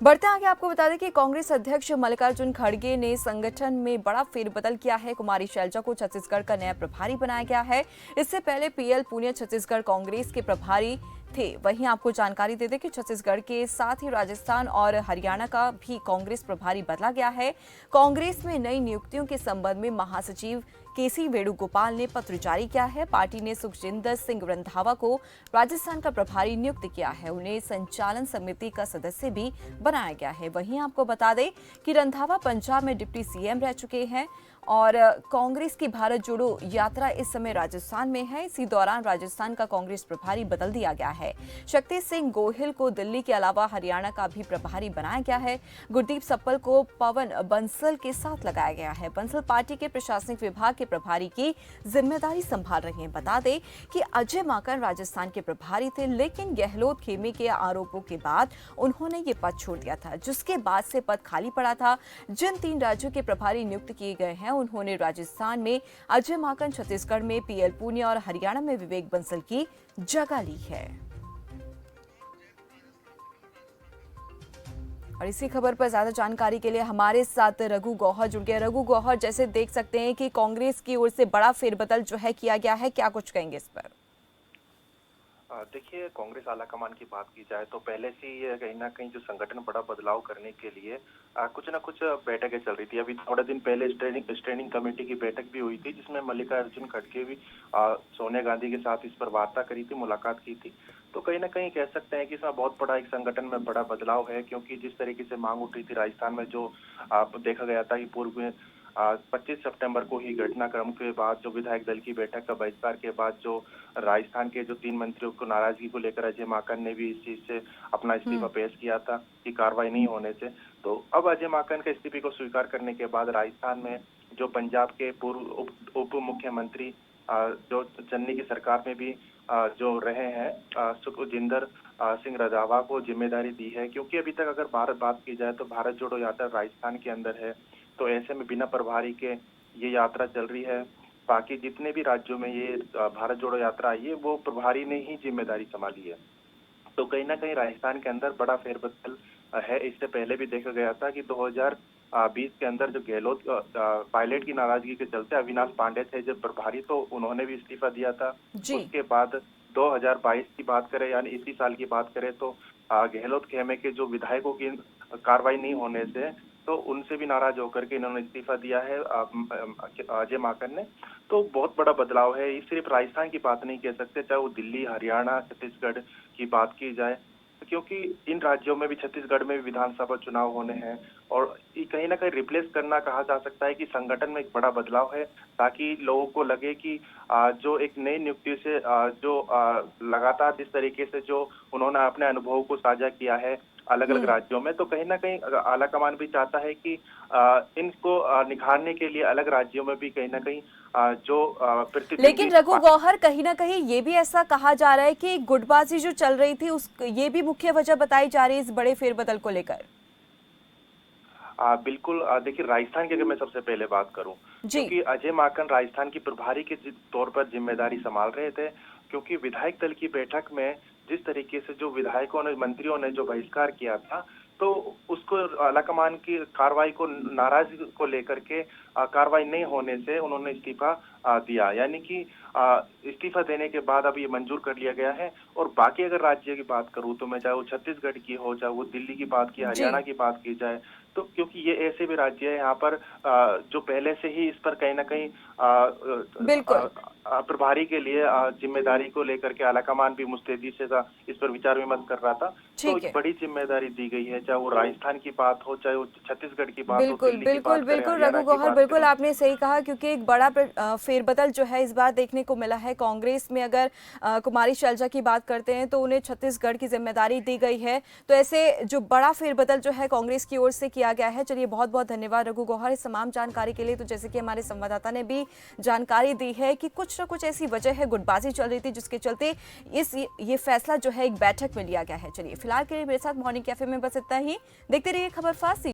बढ़ते आगे आपको बता दें कि कांग्रेस अध्यक्ष मल्लिकार्जुन खड़गे ने संगठन में बड़ा फेरबदल किया है। कुमारी शैलजा को छत्तीसगढ़ का नया प्रभारी बनाया गया है। इससे पहले पीएल पुनिया छत्तीसगढ़ कांग्रेस के प्रभारी थे। वहीं आपको जानकारी दे दें कि छत्तीसगढ़ के साथ ही राजस्थान और हरियाणा का भी कांग्रेस प्रभारी बदला गया है। कांग्रेस में नई नियुक्तियों के संबंध में महासचिव केसी वेणुगोपाल ने पत्र जारी किया है। पार्टी ने सुखजिंदर सिंह रंधावा को राजस्थान का प्रभारी नियुक्त किया है। उन्हें संचालन समिति का सदस्य भी बनाया गया है। वहीं आपको बता दें कि रंधावा पंजाब में डिप्टी सीएम रह चुके हैं और कांग्रेस की भारत जोड़ो यात्रा इस समय राजस्थान में है। इसी दौरान राजस्थान का कांग्रेस प्रभारी बदल दिया गया है। शक्ति सिंह गोहिल को दिल्ली के अलावा हरियाणा का भी प्रभारी बनाया गया है। गुरदीप सप्पल को पवन बंसल के साथ लगाया गया है। बंसल पार्टी के प्रशासनिक विभाग के प्रभारी की जिम्मेदारी संभाल रहे हैं। बता दें कि अजय माकन राजस्थान के प्रभारी थे, लेकिन गहलोत खेमे के आरोपों के बाद उन्होंने ये पद छोड़ दिया था, जिसके बाद से पद खाली पड़ा था। जिन 3 राज्यों के प्रभारी नियुक्त किए गए हैं उन्होंने राजस्थान में अजय माकन, छत्तीसगढ़ में पीएल पुनिया और हरियाणा में विवेक बंसल की जगह ली है। और इसी खबर पर ज्यादा जानकारी के लिए हमारे साथ रघु गौहर जुड़ गए। रघु गौहर, जैसे देख सकते हैं कि कांग्रेस की ओर से बड़ा फेरबदल जो है किया गया है, क्या कुछ कहेंगे इस पर? देखिए, कांग्रेस आलाकमान की बात की जाए तो पहले से ही कहीं ना कहीं जो संगठन बड़ा बदलाव करने के लिए कुछ ना कुछ बैठकें चल रही थी। अभी थोड़े दिन पहले स्ट्रेनिंग कमेटी की बैठक भी हुई थी, जिसमें मल्लिकार्जुन खड़गे भी सोनिया गांधी के साथ इस पर वार्ता करी थी, मुलाकात की थी। तो कहीं ना कहीं कह सकते हैं कि इसमें बहुत बड़ा एक संगठन में बड़ा बदलाव है, क्योंकि जिस तरीके से मांग उठी थी राजस्थान में, जो देखा गया था कि पूर्व में 25 सितंबर को ही घटनाक्रम के बाद जो विधायक दल की बैठक का बहिष्कार के बाद जो राजस्थान के जो 3 मंत्रियों को नाराजगी को लेकर अजय माकन ने भी इस चीज से अपना इस्तीफा पेश किया था कि कार्रवाई नहीं होने से। तो अब अजय माकन के इस्तीफे को स्वीकार करने के बाद राजस्थान में जो पंजाब के पूर्व उप मुख्यमंत्री जो चन्नी की सरकार में भी जो रहे हैं, सुखजिंदर सिंह रंधावा को जिम्मेदारी दी है, क्योंकि अभी तक अगर बात की जाए तो भारत जोड़ो यात्रा राजस्थान के अंदर है। तो ऐसे में बिना प्रभारी के ये यात्रा चल रही है। बाकी जितने भी राज्यों में ये भारत जोड़ो यात्रा आई है, वो प्रभारी ने ही जिम्मेदारी संभाली है। तो कहीं ना कहीं राजस्थान के अंदर बड़ा फेरबदल है। इससे पहले भी देखा गया था कि 2020 के अंदर जो गहलोत पायलट की नाराजगी के चलते अविनाश पांडे थे जब प्रभारी, तो उन्होंने भी इस्तीफा दिया था। उसके बाद 2022 की बात करें, यानी इसी साल की बात करें, तो गहलोत खेमे के जो विधायकों की कार्रवाई नहीं होने से तो उनसे भी नाराज होकर के इन्होंने इस्तीफा दिया है अजय माकन ने। तो बहुत बड़ा बदलाव है। ये सिर्फ राजस्थान की बात नहीं कह सकते, चाहे वो दिल्ली, हरियाणा, छत्तीसगढ़ की बात की जाए, क्योंकि इन राज्यों में भी, छत्तीसगढ़ में भी विधानसभा चुनाव होने हैं और कहीं ना कहीं रिप्लेस करना कहा जा सकता है कि संगठन में एक बड़ा बदलाव है, ताकि लोगों को लगे कि जो एक नई नियुक्ति से जो लगातार जिस तरीके से जो उन्होंने अपने अनुभव को साझा किया है अलग अलग राज्यों में, तो कहीं ना कहीं आलाकमान भी चाहता है कि इनको निखारने के लिए अलग राज्यों में भी कहीं ना कहीं लेकिन रघु गौहर, कहीं ना कहीं ये भी ऐसा कहा जा रहा है कि गुटबाजी जो चल रही थी ये भी मुख्य वजह बताई जा रही है इस बड़े फेरबदल को लेकर। बिल्कुल। देखिए, राजस्थान की अगर मैं सबसे पहले बात करूं, क्योंकि अजय माकन राजस्थान की प्रभारी के तौर पर जिम्मेदारी संभाल रहे थे, क्योंकि विधायक दल की बैठक में जिस तरीके से जो विधायकों ने, मंत्रियों ने जो बहिष्कार किया था, तो उसको आलाकमान की कार्रवाई को, नाराजगी को लेकर के कार्रवाई नहीं होने से उन्होंने इस्तीफा दिया। यानी कि इस्तीफा देने के बाद अब ये मंजूर कर लिया गया है। और बाकी अगर राज्य की बात करूं तो मैं, चाहे वो छत्तीसगढ़ की हो, चाहे वो दिल्ली की बात की, हरियाणा की बात की जाए, तो क्योंकि ये ऐसे भी राज्य है यहाँ पर जो पहले से ही इस पर कहीं ना कहीं प्रभारी के लिए जिम्मेदारी को लेकर के आलाकमान भी मुस्तैदी से इस पर विचार विमर्श कर रहा था। तो एक बड़ी जिम्मेदारी दी गई है, चाहे वो राजस्थान की बात हो, चाहे वो छत्तीसगढ़ की बात हो, बिल्कुल रघु गौहर, बिल्कुल आपने सही कहा, क्योंकि एक बड़ा फेरबदल जो है इस बार देखने को मिला है। कांग्रेस में अगर कुमारी शैलजा की बात करते हैं तो उन्हें छत्तीसगढ़ की जिम्मेदारी दी गई है। तो ऐसे जो बड़ा फेरबदल जो है कांग्रेस की ओर से किया गया है। चलिए, बहुत बहुत धन्यवाद रघु गौहर इस तमाम जानकारी के लिए। तो जैसे कि हमारे संवाददाता ने भी जानकारी दी है कि कुछ ना कुछ ऐसी वजह है, गुटबाजी चल रही थी, जिसके चलते ये फैसला जो है एक बैठक में लिया गया है। चलिए, फिलहाल के लिए मेरे साथ मॉर्निंग कैफे में बस इतना ही। देखते रहिए खबर फास्ट।